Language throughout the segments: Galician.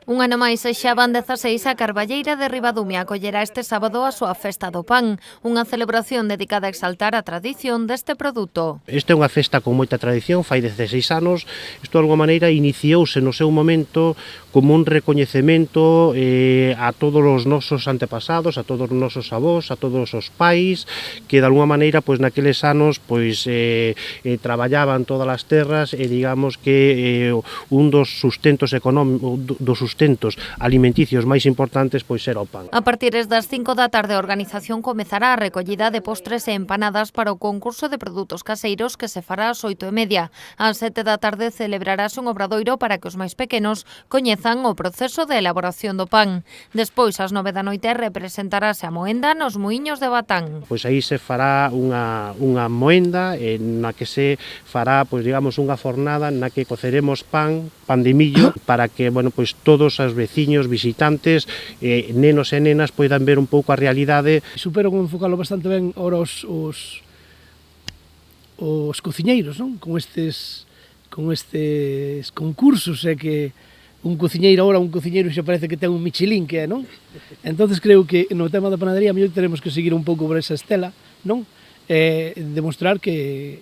Un ano máis xa van 16 a Carballeira de Ribadumia acollerá este sábado a súa festa do pan, unha celebración dedicada a exaltar a tradición deste produto. Esta é unha festa con moita tradición, fai 16 anos, isto de alguma maneira iniciouse no seu momento como un recoñecemento a todos os nosos antepasados, a todos os nosos avós, a todos os pais, que de alguma maneira pois naqueles anos pois traballaban todas as terras e digamos que un dos sustentos alimenticios máis importantes pois era o pan. A partir das 5 da tarde a organización comezará a recollida de postres e empanadas para o concurso de produtos caseiros que se fará ás 8:30. Ás 7 da tarde celebrarase un obradoiro para que os máis pequenos coñezan o proceso de elaboración do pan. Despois, ás 9 da noite, representarase a moenda nos muíños de Batán. Pois aí se fará unha moenda na que se fará, pois digamos, unha fornada na que coceremos pan de millo, para que, bueno, pois todos os veciños, visitantes, nenos e nenas poidan ver un pouco a realidade. Superan enfocalo bastante ben ora os cociñeiros, non? Con estes concursos, que un cociñeiro xa parece que ten un Michelin, que é, non? Entonces creo que no tema da panadería mellor teremos que seguir un pouco por esa estela, non? Demostrar que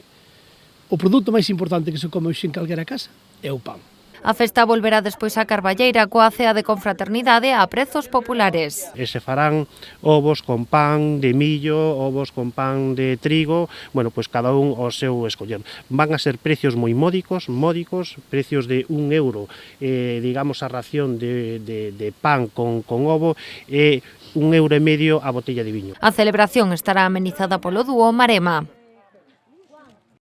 o produto máis importante que se come hoxe en calquera casa é o pan. A festa volverá despois a Carballeira coa cea de confraternidade a prezos populares. E se farán ovos con pan de millo, ovos con pan de trigo, bueno, pois cada un o seu escoller. Van a ser precios moi módicos, precios de €1, digamos a ración de pan con ovo, e €1,50 a botella de viño. A celebración estará amenizada polo dúo Marema.